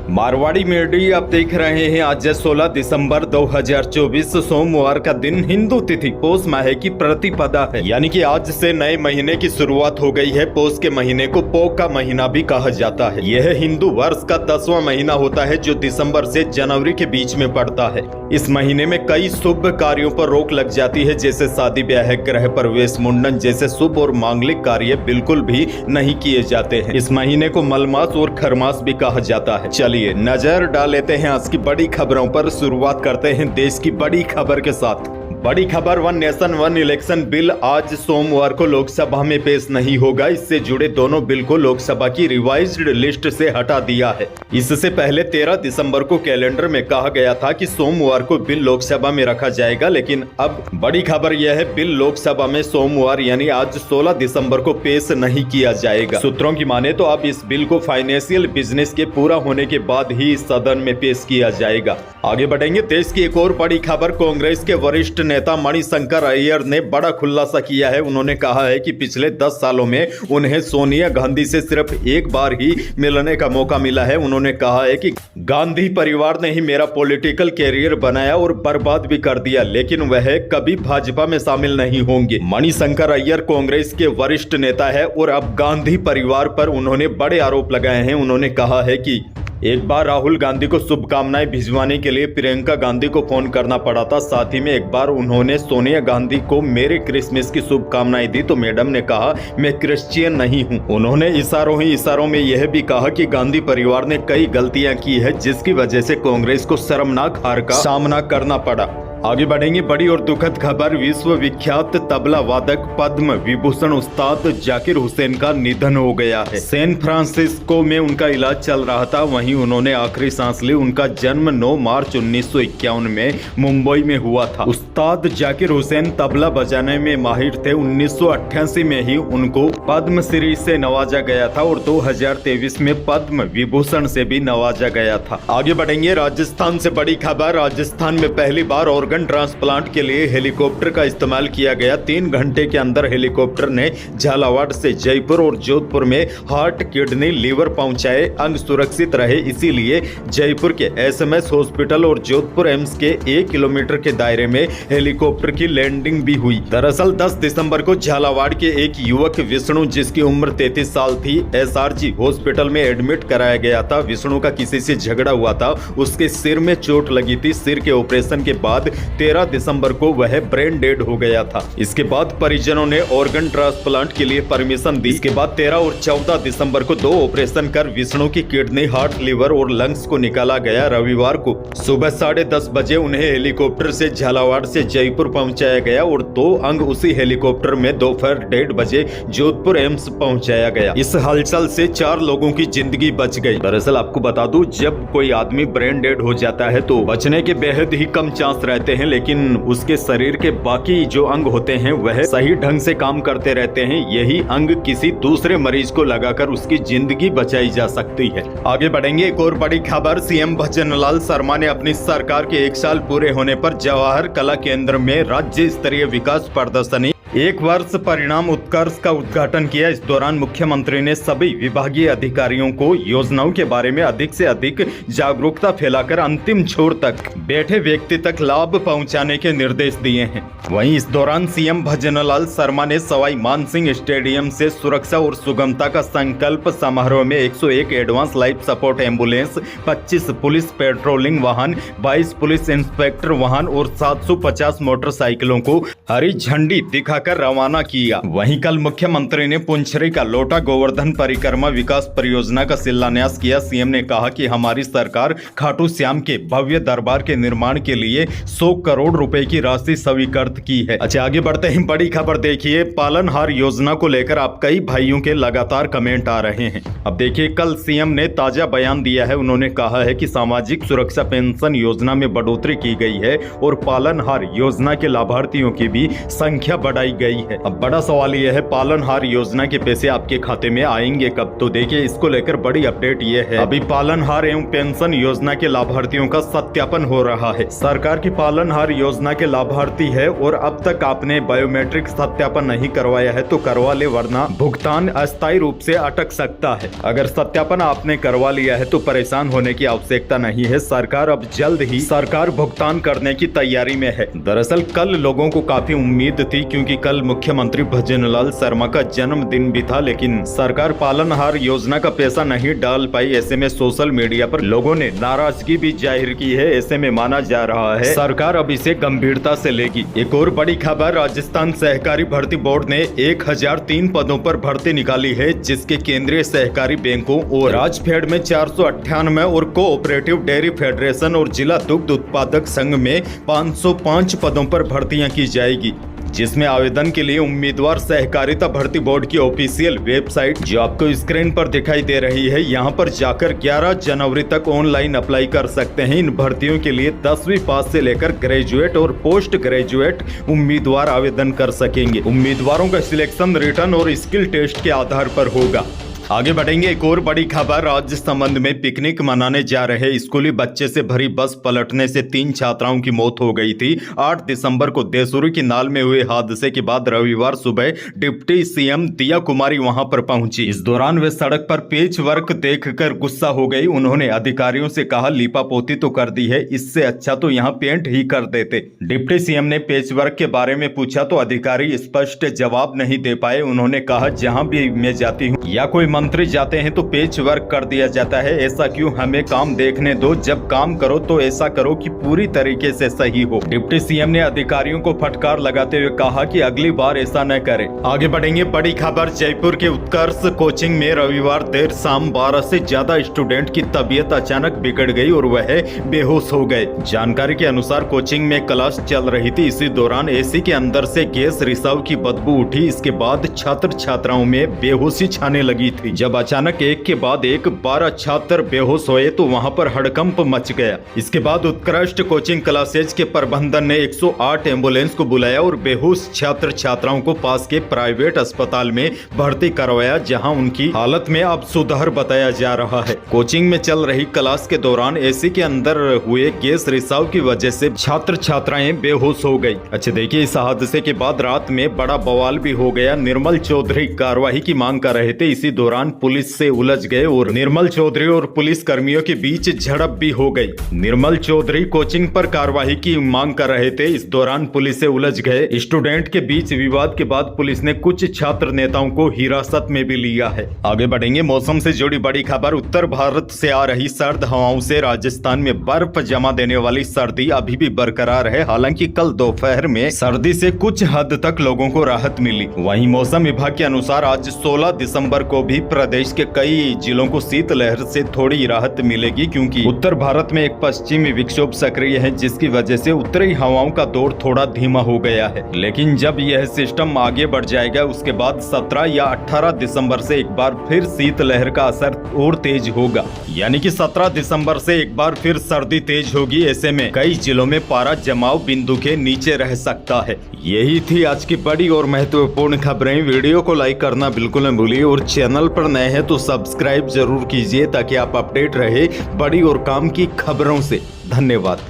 Marwari media आप देख रहे हैं। आज 16 दिसंबर 2024 सोमवार का दिन हिंदू तिथि पौष माह की प्रतिपदा है, यानी कि आज से नए महीने की शुरुआत हो गई है। पौष के महीने को पौ का महीना भी कहा जाता है। यह हिंदू वर्ष का 10वां महीना होता है जो दिसंबर से जनवरी के बीच में पड़ता है। इस महीने में कई शुभ कार्यों पर रोक लग जाती है, जैसे शादी ब्याह, गृह प्रवेश, मुंडन जैसे शुभ और मांगलिक कार्य बिल्कुल भी नहीं किए जाते हैं। इस महीने को मलमास और खरमास भी कहा जाता है। चलिए नजर डाल लेते हैं आज की बड़ी खबरों पर। शुरुआत करते हैं देश की बड़ी खबर के साथ। बड़ी खबर, one nation one election bill आज सोमवार को लोकसभा में पेश नहीं होगा। इससे जुड़े दोनों बिल को लोकसभा की रिवाइज्ड लिस्ट से हटा दिया है। इससे पहले 13 दिसंबर को कैलेंडर में कहा गया था कि सोमवार को बिल लोकसभा में रखा जाएगा, लेकिन अब बड़ी खबर यह है बिल लोकसभा में सोमवार यानी आज 16 दिसंबर को पेश नहीं किया जाएगा। सूत्रों की माने तो अब इस बिल को फाइनेंशियल बिजनेस के पूरा होने के बाद ही सदन में पेश किया जाएगा। आगे बढ़ेंगे। देश की एक और बड़ी खबर, कांग्रेस के वरिष्ठ नेता मणिशंकर अय्यर ने बड़ा खुलासा किया है। उन्होंने कहा है कि पिछले 10 सालों में उन्हें सोनिया गांधी से सिर्फ एक बार ही मिलने का मौका मिला है। उन्होंने कहा है कि गांधी परिवार ने ही मेरा पॉलिटिकल कैरियर बनाया और बर्बाद भी कर दिया, लेकिन वह कभी भाजपा में शामिल नहीं होंगे। मणिशंकर अय्यर कांग्रेस के वरिष्ठ नेता है और अब गांधी परिवार पर उन्होंने बड़े आरोप लगाए हैं। उन्होंने कहा है कि एक बार राहुल गांधी को शुभकामनाएं भिजवाने के लिए प्रियंका गांधी को फोन करना पड़ा था। साथ ही में एक बार उन्होंने सोनिया गांधी को मेरे क्रिसमस की शुभकामनाएं दी तो मैडम ने कहा मैं क्रिश्चियन नहीं हूं। उन्होंने इशारों में यह भी कहा कि गांधी परिवार ने कई गलतियां की है, जिसकी वजह से कांग्रेस को शर्मनाक हार का सामना करना पड़ा। आगे बढ़ेंगे। बड़ी और दुखद खबर, विश्व विख्यात तबला वादक पद्म विभूषण उस्ताद जाकिर हुसैन का निधन हो गया है। सैन फ्रांसिस्को में उनका इलाज चल रहा था, वहीं उन्होंने आखिरी सांस ली। उनका जन्म 9 मार्च 1951 में मुंबई में हुआ था। उस्ताद जाकिर हुसैन तबला बजाने में माहिर थे। 1988 में ही उनको पद्मश्री से नवाजा गया था और 2023 में पद्म विभूषण से भी नवाजा गया था। आगे बढ़ेंगे। राजस्थान से बड़ी खबर, राजस्थान में पहली बार ऑर्गन ट्रांसप्लांट के लिए हेलीकॉप्टर का इस्तेमाल किया गया। 3 घंटे के अंदर हेलीकॉप्टर ने झालावाड़ से जयपुर और जोधपुर में हार्ट, किडनी, लीवर पहुंचाए। अंग सुरक्षित रहे, इसीलिए जयपुर के एसएमएस हॉस्पिटल और जोधपुर एम्स के 1 किलोमीटर के दायरे में हेलीकॉप्टर की लैंडिंग भी हुई। दरअसल 10 दिसंबर को झालावाड़ के एक युवक विष्णु, जिसकी उम्र 33 साल थी, एसआरजी हॉस्पिटल में एडमिट कराया गया था। विष्णु का किसी से झगड़ा हुआ था, उसके सिर में चोट लगी थी। सिर के ऑपरेशन के बाद 13 दिसंबर को वह ब्रेन डेड हो गया था। इसके बाद परिजनों ने ऑर्गन ट्रांसप्लांट के लिए परमिशन दी। इसके बाद 13 और 14 दिसंबर को 2 ऑपरेशन कर विष्णु की किडनी, हार्ट, लीवर और लंग्स को निकाला गया। रविवार को सुबह 10:30 बजे उन्हें हेलीकॉप्टर से झालावाड़ से जयपुर पहुंचाया गया और 2 अंग उसी हेलीकॉप्टर में दोपहर 1:30 बजे जोधपुर एम्स पहुंचाया गया। इस हलचल से 4 लोगों की जिंदगी बच गई। दरअसल आपको बता दूं, जब कोई आदमी ब्रेन डेड हो जाता है तो बचने के बेहद ही कम चांस रहते हैं, लेकिन उसके शरीर के बाकी जो अंग होते हैं वह सही ढंग से काम करते रहते हैं। यही अंग किसी दूसरे मरीज को लगाकर उसकी जिंदगी बचाई जा सकती है। आगे बढ़ेंगे। एक और बड़ी खबर, सीएम भजनलाल शर्मा ने अपनी सरकार के 1 साल पूरे होने पर जवाहर कला केंद्र में राज्य स्तरीय विकास प्रदर्शनी 1 वर्ष परिणाम उत्कर्ष का उद्घाटन किया। इस दौरान मुख्यमंत्री ने सभी विभागीय अधिकारियों को योजनाओं के बारे में अधिक से अधिक जागरूकता फैलाकर अंतिम छोर तक बैठे व्यक्ति तक लाभ पहुंचाने के निर्देश दिए हैं। वहीं इस दौरान सीएम भजनलाल शर्मा ने सवाई मानसिंह स्टेडियम से सुरक्षा और सुगमता का संकल्प समारोह में 101 advance life support ambulance, 25 police patrolling वाहन, 22 पुलिस इंस्पेक्टर वाहन और 750 मोटरसाइकिलों को हरी झंडी दिखा कर रवाना किया। वहीं कल मुख्यमंत्री ने पुंछरी का लोटा गोवर्धन परिक्रमा विकास परियोजना का शिलान्यास किया। सीएम ने कहा कि हमारी सरकार खाटू श्याम के भव्य दरबार के निर्माण के लिए 100 करोड़ रुपए की राशि स्वीकृत की है। अच्छा, आगे बढ़ते हैं। बड़ी खबर देखिए, पालनहार योजना को लेकर आप कई भाइयों के लगातार कमेंट आ रहे हैं। अब देखिए, कल सीएम ने ताजा बयान दिया है। उन्होंने कहा है कि सामाजिक सुरक्षा पेंशन योजना में बढ़ोतरी की गई है और पालनहार योजना के लाभार्थियों की भी संख्या बढ़ाई गई है। अब बड़ा सवाल यह है, पालनहार योजना के पैसे आपके खाते में आएंगे कब? तो देखिए, इसको लेकर बड़ी अपडेट ये है, अभी पालनहार एवं पेंशन योजना के लाभार्थियों का सत्यापन हो रहा है। सरकार की पालनहार योजना के लाभार्थी है और अब तक आपने बायोमेट्रिक सत्यापन नहीं करवाया है तो करवा ले, वरना भुगतान अस्थायी रूप से अटक सकता है। अगर सत्यापन आपने करवा लिया है तो परेशान होने की आवश्यकता नहीं है। सरकार अब जल्द ही सरकार भुगतान करने की तैयारी में है। दरअसल कल लोगों को काफी उम्मीद थी, क्योंकि कल मुख्यमंत्री भजनलाल शर्मा का जन्मदिन भी था, लेकिन सरकार पालनहार योजना का पैसा नहीं डाल पाई। ऐसे में सोशल मीडिया पर लोगों ने नाराजगी भी जाहिर की है। ऐसे में माना जा रहा है सरकार अब इसे गंभीरता से लेगी। एक और बड़ी खबर, राजस्थान सहकारी भर्ती बोर्ड ने 1003 पदों पर भर्ती निकाली है, जिसके केंद्रीय सहकारी बैंकों और राजफेड में 498 और कोऑपरेटिव डेयरी फेडरेशन और जिला दुग्ध उत्पादक संघ में 505 पदों पर भर्तियां की जाएगी, जिसमें आवेदन के लिए उम्मीदवार सहकारिता भर्ती बोर्ड की ऑफिशियल वेबसाइट, जो आपको स्क्रीन पर दिखाई दे रही है, यहां पर जाकर 11 जनवरी तक ऑनलाइन अप्लाई कर सकते हैं। इन भर्तियों के लिए 10वीं पास से लेकर ग्रेजुएट और पोस्ट ग्रेजुएट उम्मीदवार आवेदन कर सकेंगे। उम्मीदवारों का सिलेक्शन रिटन और स्किल टेस्ट के आधार पर होगा। आगे बढ़ेंगे, एक और बड़ी खबर, राजसमंद में पिकनिक मनाने जा रहे स्कूली बच्चे से भरी बस पलटने से 3 छात्राओं की मौत हो गई थी। 8 दिसंबर को देसूरी की नाल में हुए हादसे के बाद रविवार सुबह डिप्टी सीएम दिया कुमारी वहां पर पहुंची। इस दौरान वे सड़क पर पेच वर्क देखकर गुस्सा हो गई। उन्होंने अधिकारियों से कहा, लिपापोती तो कर दी है, इससे अच्छा तो यहाँ पेंट ही कर देते। डिप्टी सीएम ने पेच वर्क के बारे में पूछा तो अधिकारी स्पष्ट जवाब नहीं दे पाए। उन्होंने कहा, जहाँ भी मैं जाती हूँ या कोई मंत्री जाते हैं तो पेच वर्क कर दिया जाता है, ऐसा क्यों? हमें काम देखने दो, जब काम करो तो ऐसा करो कि पूरी तरीके से सही हो। डिप्टी सीएम ने अधिकारियों को फटकार लगाते हुए कहा कि अगली बार ऐसा न करें। आगे बढ़ेंगे, बड़ी खबर, जयपुर के उत्कर्ष कोचिंग में रविवार देर शाम 12 से ज्यादा स्टूडेंट की तबीयत अचानक बिगड़ गई और वह बेहोश हो गए। जानकारी के अनुसार कोचिंग में क्लास चल रही थी, इसी दौरान एसी के अंदर से गैस रिसाव की बदबू उठी। इसके बाद छात्र छात्राओं में बेहोशी छाने लगी थी। जब अचानक एक के बाद एक 12 छात्र बेहोश हुए तो वहां पर हड़कंप मच गया। इसके बाद उत्कृष्ट कोचिंग क्लासेज के प्रबंधन ने 108 एम्बुलेंस को बुलाया और बेहोश छात्र छात्राओं को पास के प्राइवेट अस्पताल में भर्ती करवाया, जहां उनकी हालत में अब सुधार बताया जा रहा है। कोचिंग में चल रही क्लास के दौरान एसी के अंदर हुए गैस रिसाव की वजह से छात्र छात्राएं बेहोश हो गई। अच्छा देखिए, इस हादसे के बाद रात में बड़ा बवाल भी हो गया। निर्मल चौधरी कार्रवाई की मांग कर रहे थे, इसी दौरान पुलिस से उलझ गए और निर्मल चौधरी और पुलिस कर्मियों के बीच झड़प भी हो गई। निर्मल चौधरी कोचिंग पर कार्रवाई की मांग कर रहे थे, इस दौरान पुलिस से उलझ गए। स्टूडेंट के बीच विवाद के बाद पुलिस ने कुछ छात्र नेताओं को हिरासत में भी लिया है। आगे बढ़ेंगे, मौसम से जुड़ी बड़ी खबर, उत्तर भारत से आ रही सर्द हवाओं से राजस्थान में बर्फ जमा देने वाली सर्दी अभी भी बरकरार है। हालांकि कल दोपहर में सर्दी से कुछ हद तक लोगों को राहत मिली। वहीं मौसम विभाग के अनुसार आज 16 दिसंबर को भी प्रदेश के कई जिलों को शीतलहर से थोड़ी राहत मिलेगी, क्योंकि उत्तर भारत में एक पश्चिमी विक्षोभ सक्रिय है, जिसकी वजह से उत्तरी हवाओं का दौर थोड़ा धीमा हो गया है। लेकिन जब यह सिस्टम आगे बढ़ जाएगा उसके बाद 17 या 18 दिसंबर से एक बार फिर शीतलहर का असर और तेज होगा। यानी कि 17 दिसंबर से एक बार फिर सर्दी तेज होगी। ऐसे में कई जिलों में पारा जमाव बिंदु के नीचे रह सकता है। यही थी आज की बड़ी और महत्वपूर्ण खबरें। वीडियो को लाइक करना बिल्कुल न भूलिए और चैनल पर नए हैं तो सब्सक्राइब जरूर कीजिए, ताकि आप अपडेट रहे बड़ी और काम की खबरों से। धन्यवाद।